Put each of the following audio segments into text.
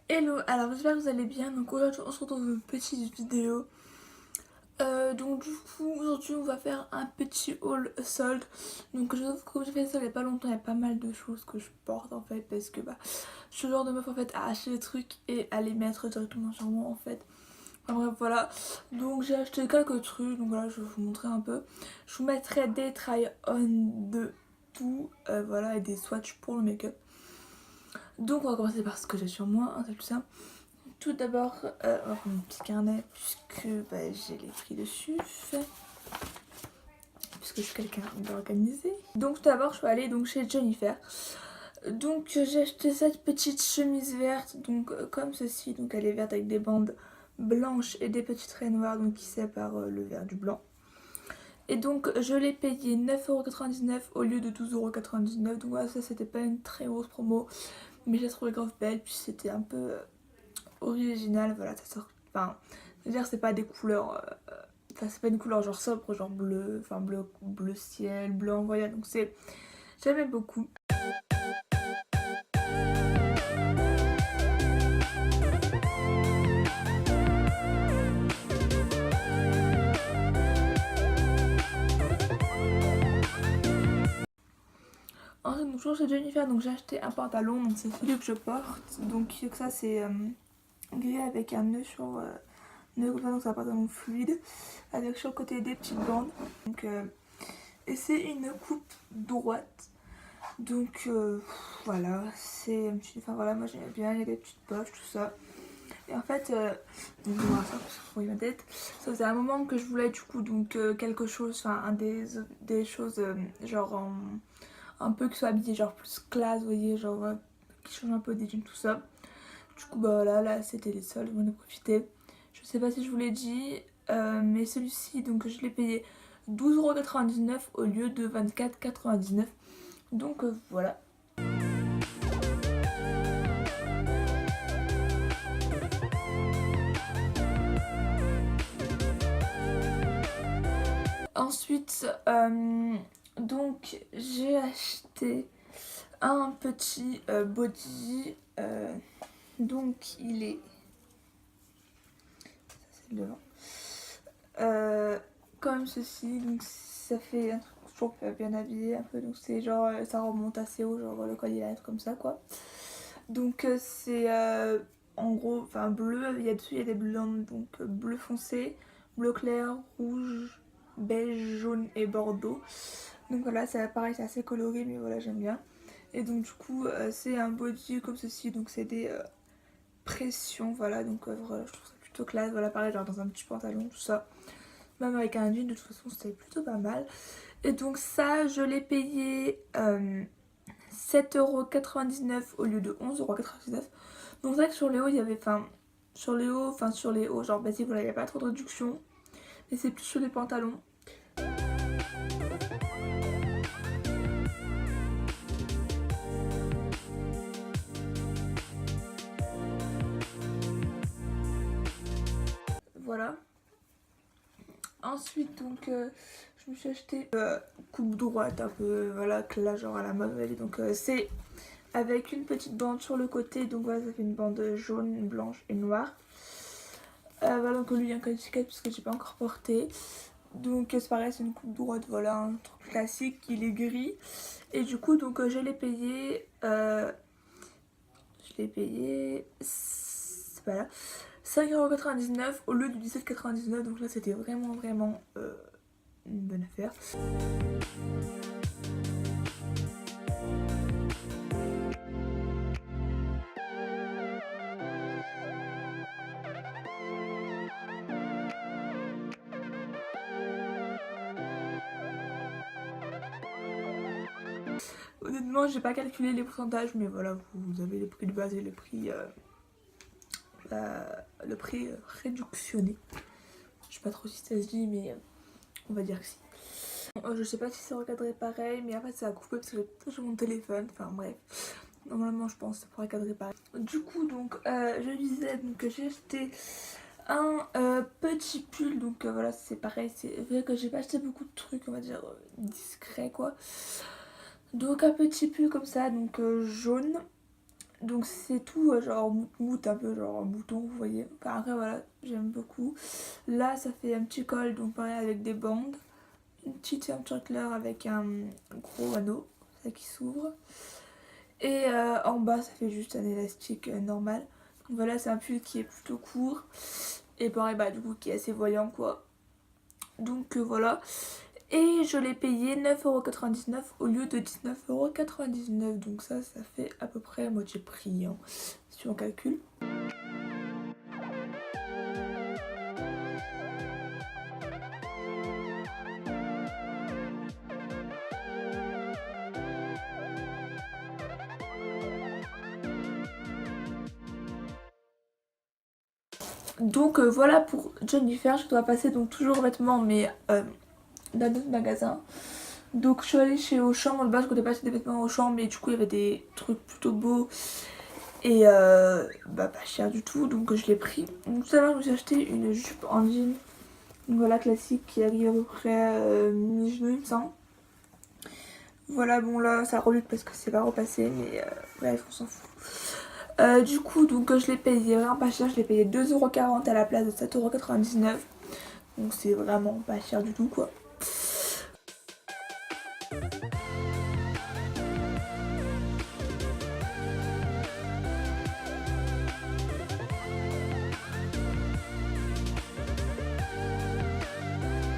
Hello, alors j'espère que vous allez bien. Donc aujourd'hui on se retrouve dans une petite vidéo. Donc du coup aujourd'hui on va faire un petit haul solde. Donc comme j'ai fait ça il n'y a pas longtemps, il y a pas mal de choses que je porte en fait. Parce que je suis le genre de meuf en fait à acheter des trucs et à les mettre directement sur moi en fait. Enfin bref voilà. Donc j'ai acheté quelques trucs, donc voilà je vais vous montrer un peu. Je vous mettrai des try-on de tout, voilà, et des swatchs pour le make-up. Donc on va commencer par ce que j'ai sur moi, hein, c'est plus simple. Tout d'abord, on va prendre mon petit carnet puisque j'ai les prix dessus, puisque je suis quelqu'un d'organisé. Donc tout d'abord, je suis allée donc, chez Jennifer. Donc j'ai acheté cette petite chemise verte, donc comme ceci. Donc elle est verte avec des bandes blanches et des petites raies noires donc, qui séparent le vert du blanc. Et donc je l'ai payé 9,99€ au lieu de 12,99€. Donc voilà, ça c'était pas une très grosse promo, mais je la trouvais grave belle, puis c'était un peu original, voilà, ça sort. Enfin, c'est-à-dire c'est pas des couleurs. Enfin, c'est pas une couleur genre sobre, genre bleu, enfin bleu ciel, blanc, voilà, donc c'est. J'aimais beaucoup. Ensuite, donc, toujours chez Jennifer, donc j'ai acheté un pantalon, donc c'est celui que je porte. Donc ça c'est gris avec un nœud sur. Nœud comme ça, donc c'est un pantalon fluide, avec sur le côté des petites bandes. Donc, et c'est une coupe droite. Donc voilà, c'est un petit. Enfin voilà, moi j'aime bien, il y a des petites poches, tout ça. Et en fait, donc on va ça parce que ma tête. Ça faisait un moment que je voulais du coup donc quelque chose, enfin des choses genre un peu qui soit habillé genre plus classe, vous voyez, genre qui change un peu des jeans, tout ça. Du coup bah voilà, là c'était les soldes, j'en ai profité. Je sais pas si je vous l'ai dit, mais celui-ci donc je l'ai payé 12,99€ au lieu de 24,99€. Donc voilà. Ensuite, donc j'ai acheté un petit body. Donc il est. Ça c'est le devant. Comme ceci, donc ça fait un truc toujours bien habillé un peu. Donc c'est genre ça remonte assez haut, genre le collier va être comme ça quoi. Donc c'est en gros, enfin bleu, il y a dessus il y a des bleus, donc bleu foncé, bleu clair, rouge, beige, jaune et bordeaux. Donc voilà, ça pareil, c'est assez coloré, mais voilà, j'aime bien. Et donc du coup, c'est un body comme ceci, donc c'est des pressions, voilà, donc voilà, je trouve ça plutôt classe. Voilà, pareil, genre dans un petit pantalon, tout ça. Même avec un jean, de toute façon, c'était plutôt pas mal. Et donc ça, je l'ai payé 7,99€ au lieu de 11,99€. Donc c'est vrai que sur les hauts, il y avait, enfin, sur les hauts, genre basique, voilà, il n'y a pas trop de réduction. Mais c'est plus sur les pantalons. Voilà. Ensuite, donc, je me suis acheté coupe droite, un peu, voilà, que là, genre à la mode. Donc, c'est avec une petite bande sur le côté. Donc, voilà, ça fait une bande jaune, blanche et noire. Voilà, donc lui, il y a un code étiquette parce que j'ai pas encore porté. Donc, c'est pareil, c'est une coupe droite, voilà, un truc classique. Il est gris. Et du coup, donc, je l'ai payé. Je l'ai payé. C'est pas là. 5,99€ au lieu de 17,99€. Donc là, c'était vraiment une bonne affaire. Honnêtement, j'ai pas calculé les pourcentages, mais voilà, vous avez le prix de base et le prix réductionné. Je sais pas trop si ça se dit, mais on va dire que si. Je sais pas si c'est recadré pareil, mais en fait ça a coupé parce que j'ai sur mon téléphone. Enfin bref, normalement je pense que ça pourrait cadrer pareil. Du coup, donc je disais donc, que j'ai acheté un petit pull. Donc voilà, c'est pareil. C'est vrai que j'ai pas acheté beaucoup de trucs, on va dire discrets quoi. Donc un petit pull comme ça, donc jaune. Donc c'est tout genre moute un peu genre mouton, vous voyez. Enfin, après voilà, j'aime beaucoup. Là ça fait un petit col, donc pareil avec des bandes. Une petite ceinture avec un gros anneau, ça qui s'ouvre. Et en bas ça fait juste un élastique normal. Donc voilà, c'est un pull qui est plutôt court. Et pareil bah du coup qui est assez voyant quoi. Donc voilà. Et je l'ai payé 9,99€ au lieu de 19,99€. Donc ça fait à peu près moitié prix, hein, si on calcule. Donc voilà pour Jennifer, je dois passer donc toujours vêtements mais dans notre magasin. Donc je suis allée chez Auchan, moi de base je comptais pas acheter des vêtements Auchan mais du coup il y avait des trucs plutôt beaux et bah pas cher du tout donc je l'ai pris. Donc tout à l'heure je me suis acheté une jupe en jean, donc voilà classique qui arrive à peu près mi-genou il me semble. Voilà bon là ça reluque parce que c'est pas repassé mais bref on s'en fout. Du coup donc je l'ai payé vraiment pas cher, je l'ai payé 2,40€ à la place de 7,99€. Donc c'est vraiment pas cher du tout quoi.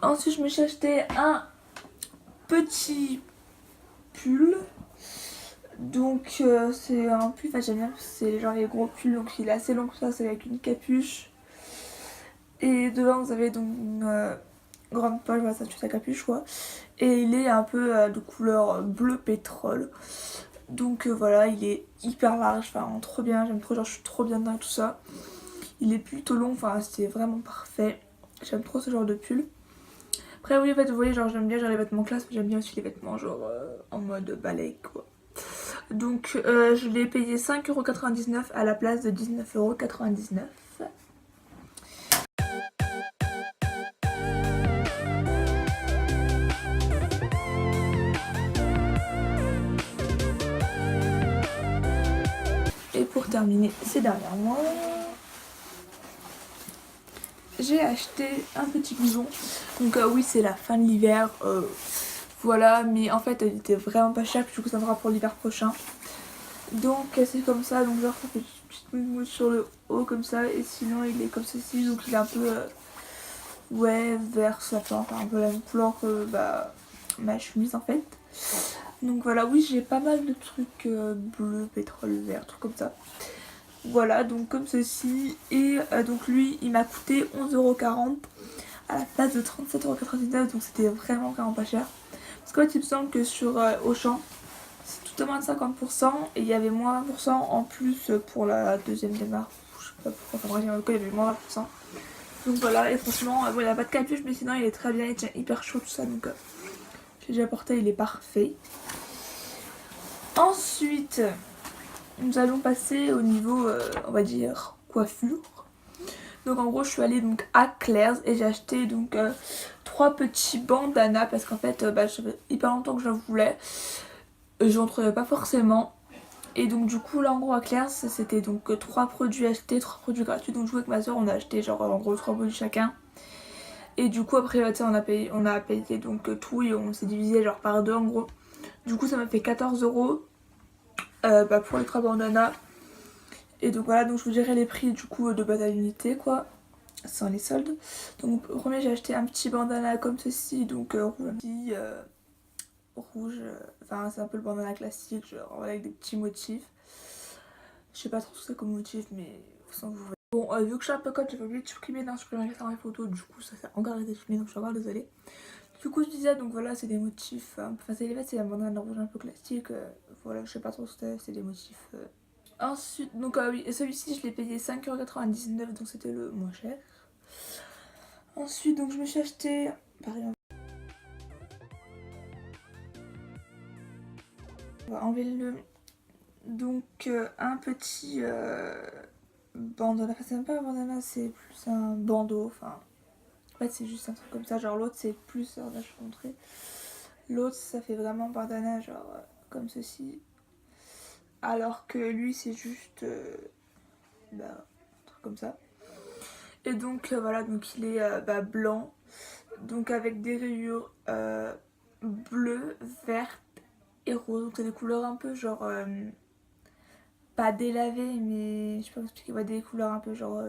Ensuite je me suis acheté un petit pull. Donc c'est un pull, enfin j'aime bien parce que c'est genre les gros pulls, donc il est assez long comme ça, c'est avec une capuche. Et devant vous avez donc une grande poche, voilà ça tue sa capuche quoi. Et il est un peu de couleur bleu pétrole. Donc voilà, il est hyper large, enfin trop bien, j'aime trop, genre je suis trop bien dedans et tout ça. Il est plutôt long, enfin c'est vraiment parfait. J'aime trop ce genre de pull. Après oui en fait vous voyez genre j'aime bien genre les vêtements classe mais j'aime bien aussi les vêtements genre en mode ballet quoi. Donc je l'ai payé 5,99€ à la place de 19,99€. Et pour terminer ces derniers mois, j'ai acheté un petit blouson. Donc oui c'est la fin de l'hiver. Voilà, mais en fait il était vraiment pas cher, puis du coup ça me fera pour l'hiver prochain. Donc c'est comme ça, donc genre ça fait une petite mousse sur le haut comme ça, et sinon il est comme ceci, donc il est un peu ouais vert sapin, enfin un peu la même couleur que bah, ma chemise en fait. Donc voilà, oui j'ai pas mal de trucs bleu, pétrole, vert, trucs comme ça. Voilà, donc comme ceci, et donc lui il m'a coûté 11,40€ à la place de 37,99€, donc c'était vraiment pas cher. Parce qu'en fait il me semble que sur Auchan c'est tout à moins de 50% et il y avait moins 20% en plus pour la deuxième démarche. Je sais pas pourquoi, enfin bref, il y avait moins 20%. Donc voilà, et franchement, bon, il n'y a pas de capuche, mais sinon il est très bien, il tient hyper chaud tout ça, donc j'ai déjà porté, il est parfait. Ensuite, nous allons passer au niveau, on va dire, coiffure. Donc en gros, je suis allée donc à Claire's et j'ai acheté donc 3 petits bandanas parce qu'en fait, bah, ça fait hyper longtemps que je voulais. Je n'en trouvais pas forcément. Et donc du coup là en gros à Claire's c'était donc 3 produits achetés, 3 produits gratuits. Donc du coup avec ma soeur on a acheté genre en gros 3 produits chacun. Et du coup après tu sais on a payé donc tout et on s'est divisé genre par deux en gros. Du coup ça m'a fait 14€ bah, pour les 3 bandanas. Et donc voilà, donc je vous dirai les prix du coup de base à l'unité quoi, sans les soldes. Donc au premier j'ai acheté un petit bandana comme ceci, donc rouge, enfin c'est un peu le bandana classique, genre avec des petits motifs. Je sais pas trop ce que c'est comme motif, mais sans vous voyez. Bon, vu que je suis un peu conne, j'ai oublié de supprimer dans mes photos, du coup ça s'est encore été supprimé, donc je suis encore désolée. Du coup je disais, donc voilà, c'est des motifs, enfin c'est un bandana rouge un peu classique, voilà, je sais pas trop ce que c'est des motifs. Ensuite, donc oui, celui-ci je l'ai payé 5,99€, donc c'était le moins cher. Ensuite, donc je me suis acheté, pareil, on va enlever le... Donc un petit bandana, enfin c'est même pas un bandana, c'est plus un bandeau, enfin en fait c'est juste un truc comme ça, genre l'autre c'est plus, alors là je vais montrer, l'autre ça fait vraiment bandana genre comme ceci, alors que lui c'est juste un truc comme ça. Et donc voilà, donc il est blanc, donc avec des rayures bleues, vertes et roses. Donc c'est des couleurs un peu genre pas délavées, mais je sais pas vous expliquer, ouais, des couleurs un peu genre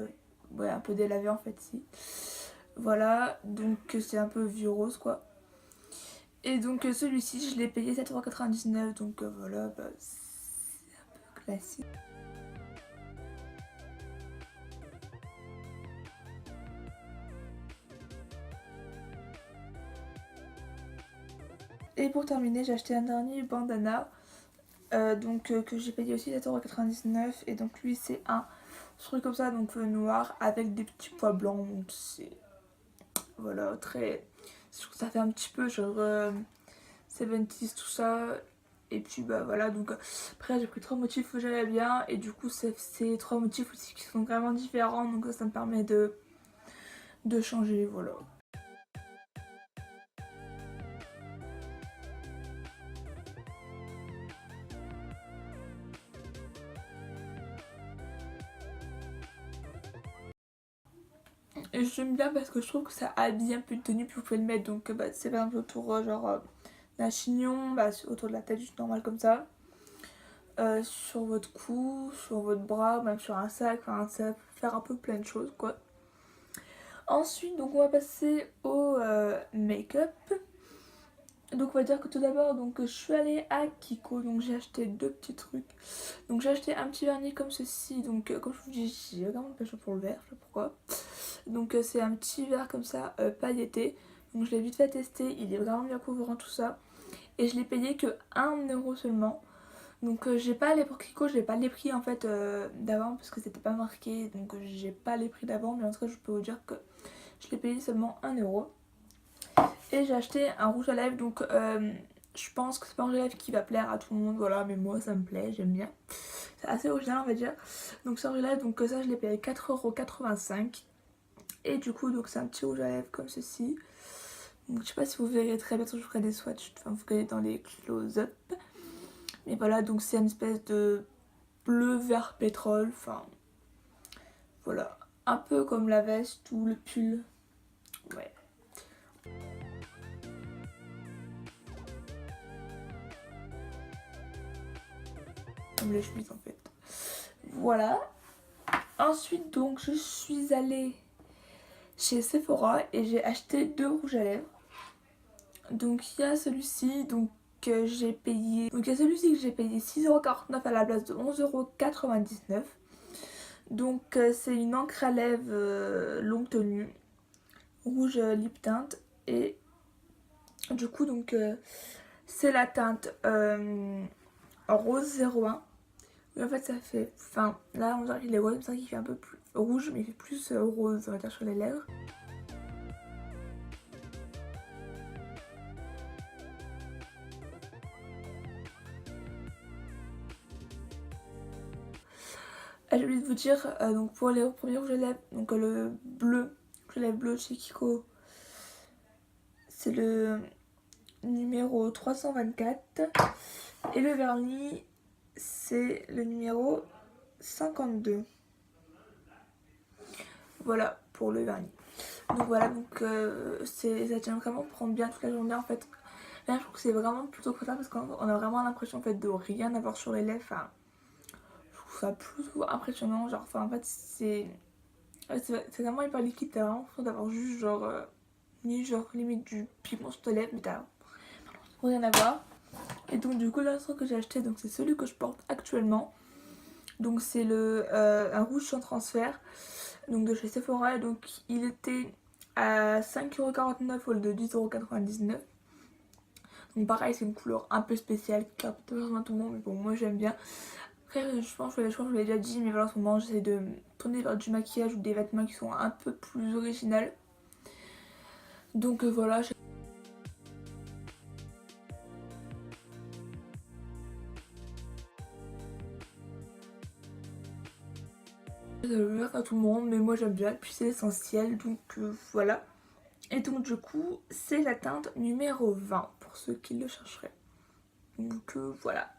ouais, un peu délavées en fait, si. Voilà, donc c'est un peu vieux rose quoi. Et donc celui-ci je l'ai payé 7,99 €, donc voilà, c'est un peu classique. Et pour terminer, j'ai acheté un dernier bandana que j'ai payé aussi 7,99 € et donc lui c'est un truc comme ça, donc noir avec des petits pois blancs, donc c'est voilà très, je trouve que ça fait un petit peu genre 70s tout ça. Et puis bah voilà, donc après j'ai pris 3 motifs que j'aimais bien et du coup c'est 3 motifs aussi qui sont vraiment différents, donc ça me permet de changer, voilà. Et j'aime bien parce que je trouve que ça habille un peu de tenue, puis vous pouvez le mettre, donc c'est par exemple autour genre d'un chignon, autour de la tête juste normal comme ça, sur votre cou, sur votre bras, même sur un sac, enfin ça peut faire un peu plein de choses quoi. Ensuite donc on va passer au make-up. Donc on va dire que tout d'abord donc je suis allée à Kiko, donc j'ai acheté deux petits trucs. Donc j'ai acheté un petit vernis comme ceci, donc comme je vous dis j'ai vraiment pas chaud pour le verre, je sais pas pourquoi. Donc c'est un petit verre comme ça pailleté, donc je l'ai vite fait tester, il est vraiment bien couvrant tout ça. Et je l'ai payé que 1 € seulement. Donc j'ai pas les pour Kiko, j'ai pas les prix en fait d'avant parce que c'était pas marqué, donc j'ai pas les prix d'avant, mais en tout cas je peux vous dire que je l'ai payé seulement 1 €. Et j'ai acheté un rouge à lèvres, donc je pense que c'est pas un rouge à lèvres qui va plaire à tout le monde, voilà, mais moi ça me plaît, j'aime bien. C'est assez original on va dire. Donc c'est un rouge à lèvres, donc ça je l'ai payé 4,85 €. Et du coup donc c'est un petit rouge à lèvres comme ceci. Donc je sais pas si vous verrez très bientôt, je ferai des swatchs, enfin vous verrez dans les close-up. Mais voilà, donc c'est une espèce de bleu vert pétrole, enfin voilà, un peu comme la veste ou le pull, ouais. Comme les chemises en fait. Voilà. Ensuite donc je suis allée chez Sephora et j'ai acheté deux rouges à lèvres. Donc il y a celui-ci donc que j'ai payé. Donc il y a celui-ci que j'ai payé 6,49 € à la place de 11,99 €. Donc c'est une encre à lèvres longue tenue, rouge lip tint, et du coup donc c'est la teinte rose 01. Et en fait ça fait, enfin là on dirait qu'il est rose, c'est vrai qu'il fait un peu plus rouge mais il fait plus rose on va dire sur les lèvres. J'ai oublié de vous dire, donc pour les premiers rouges à lèvres, donc le bleu, rouge à lèvres bleu chez Kiko, c'est le numéro 324. Et le vernis, c'est le numéro 52. Voilà pour le vernis. Donc voilà, donc ça tient vraiment à prendre bien toute la journée en fait. Là je trouve que c'est vraiment plutôt confortable parce qu'on a vraiment l'impression en fait de rien avoir sur les lèvres. Enfin, je trouve ça plutôt impressionnant. Genre, enfin en fait c'est vraiment hyper liquide. T'as vraiment l'impression d'avoir juste genre mis genre limite du pigment sur tes lèvres, mais t'as rien à voir. Et donc du coup là ce que j'ai acheté, donc c'est celui que je porte actuellement. Donc c'est un rouge sans transfert, donc de chez Sephora, et donc il était à 5,49 € au lieu de 10,99 €. Donc pareil c'est une couleur un peu spéciale qui plaît pas forcément à tout le monde, mais bon moi j'aime bien. Après je pense que je vous l'ai déjà dit, mais voilà en ce moment j'essaie de tourner vers du maquillage ou des vêtements qui sont un peu plus originaux. Donc voilà. Ça veut dire à tout le monde, mais moi j'aime bien, puis c'est essentiel, donc voilà. Et donc du coup c'est la teinte numéro 20 pour ceux qui le chercheraient. Donc voilà.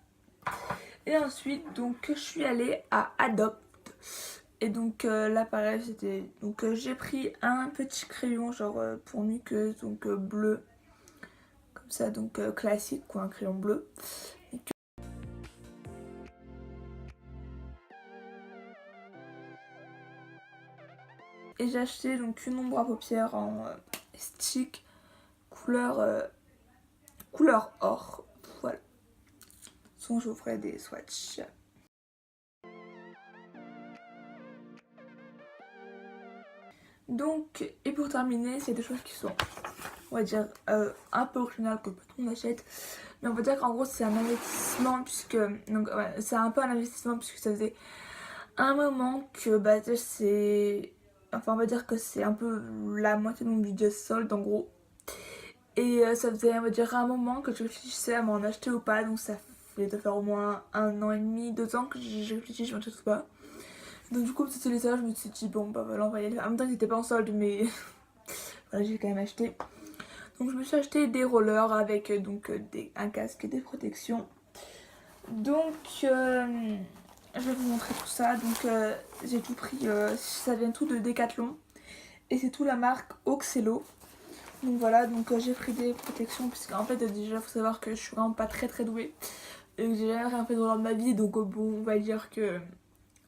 Et ensuite donc je suis allée à Adopt. Et donc là pareil c'était donc j'ai pris un petit crayon genre pour muqueuse donc bleu comme ça donc classique quoi, un crayon bleu. Et j'ai acheté donc une ombre à paupières en stick couleur couleur or. Voilà. Sinon je vous ferai des swatchs. Donc, et pour terminer, c'est des choses qui sont, on va dire, un peu originales que tout le monde achète. Mais on va dire qu'en gros, c'est un investissement puisque, donc ouais, c'est un peu un investissement puisque ça faisait un moment que, bah, c'est, enfin, on va dire que c'est un peu la moitié de mon budget solde en gros. Et ça faisait, on va dire, un moment que je réfléchissais à m'en acheter ou pas. Donc, ça fait de faire au moins 1 an et demi, 2 ans que j'ai réfléchi, je m'en achète ou pas. Donc du coup c'était les ça, je me suis dit bon bah voilà on va y aller. En même temps ils étaient pas en solde mais voilà j'ai quand même acheté. Donc je me suis acheté des rollers avec donc un casque et des protections. Donc je vais vous montrer tout ça. Donc j'ai tout pris, ça vient tout de Decathlon. Et c'est tout la marque Oxelo. Donc voilà, donc j'ai pris des protections puisqu'en fait déjà faut savoir que je suis vraiment pas très douée. Et que j'ai jamais rien fait de roller de ma vie donc bon on va dire que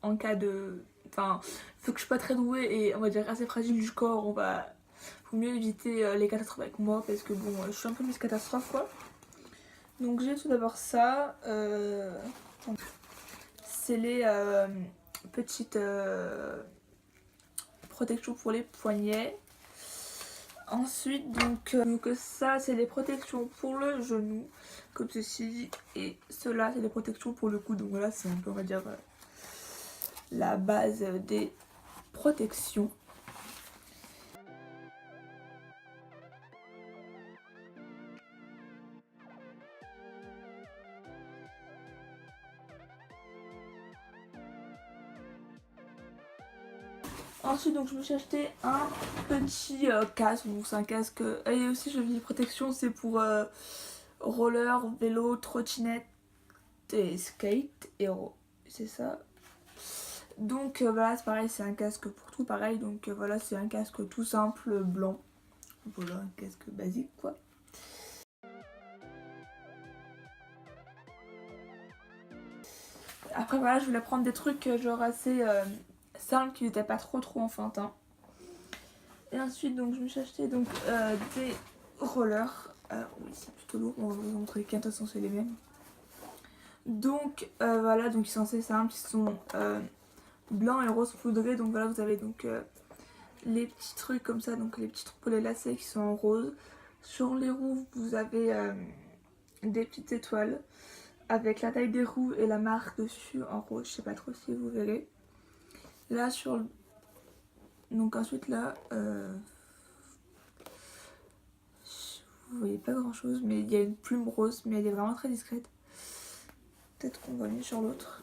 en cas de... Enfin, faut que je suis pas très douée et on va dire assez fragile du corps, on va... Faut mieux éviter les catastrophes avec moi parce que bon, je suis un peu Miss Catastrophe quoi. Donc j'ai tout d'abord ça. C'est les petites protections pour les poignets. Ensuite donc ça c'est les protections pour le genou comme ceci et cela c'est les protections pour le cou. Donc voilà c'est un peu on va dire la base des protections. Ensuite donc je me suis acheté un petit casque, donc c'est un casque et aussi je dis protection, c'est pour roller, vélo, trottinette et skate et c'est ça. Donc voilà c'est pareil, c'est un casque pour tout pareil, donc voilà c'est un casque tout simple blanc, voilà un casque basique quoi. Après voilà je voulais prendre des trucs genre assez simples qui n'étaient pas trop enfantins. Et ensuite donc je me suis acheté donc des rollers. Oui c'est plutôt lourd, on va vous montrer qu'un de toute façon c'est les mêmes. Donc voilà, donc ils sont assez simples, ils sont blancs et rose poudré. Donc voilà vous avez donc les petits trucs comme ça, donc les petits trucs pour les lacets qui sont en rose. Sur les roues vous avez des petites étoiles avec la taille des roues et la marque dessus en rose, je sais pas trop si vous verrez. Là sur le... Donc ensuite là vous voyez pas grand chose mais il y a une plume rose mais elle est vraiment très discrète. Peut-être qu'on voit mieux sur l'autre.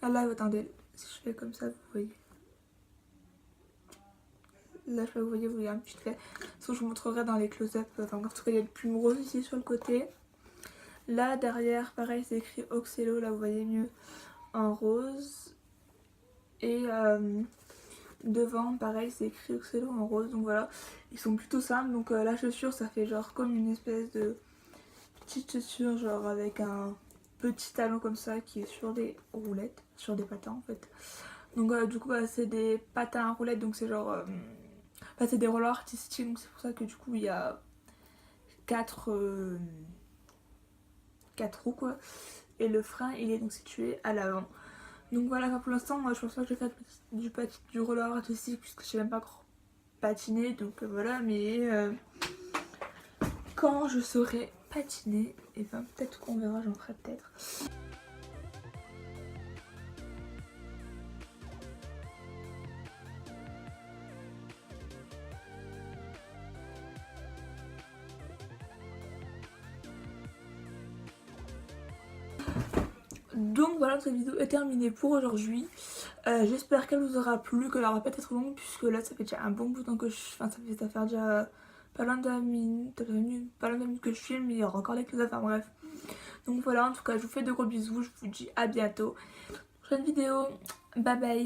Ah là attendez, si je fais comme ça vous voyez. Là je sais pas vous voyez un petit fait. Sinon je vous montrerai dans les close-up. Enfin en tout cas il y a une plume rose ici sur le côté. Là derrière pareil c'est écrit Oxelo, là vous voyez mieux en rose. Et devant pareil c'est écrit Oxelo en rose. Donc voilà, ils sont plutôt simples. Donc la chaussure ça fait genre comme une espèce de petite chaussure genre avec un petit talon comme ça qui est sur des roulettes, sur des patins en fait. Donc du coup c'est des patins à roulettes, donc c'est genre c'est des rollers artistiques, donc c'est pour ça que du coup il y a 4 roues quoi. Et le frein il est donc situé à l'avant. Donc voilà, pour l'instant moi je pense pas que je vais faire du roller artistique puisque je sais même pas encore patiner, donc voilà, mais quand je saurai patiner, et ben peut-être qu'on verra, j'en ferai peut-être. Donc voilà, cette vidéo est terminée pour aujourd'hui. J'espère qu'elle vous aura plu, qu'elle aura pas été trop longue puisque là ça fait déjà un bon bout de temps que je... Enfin ça fait déjà pas loin de la minute que je filme, mais il y aura encore les close-up, enfin bref. Donc voilà, en tout cas je vous fais de gros bisous, je vous dis à bientôt. Prochaine vidéo, bye bye.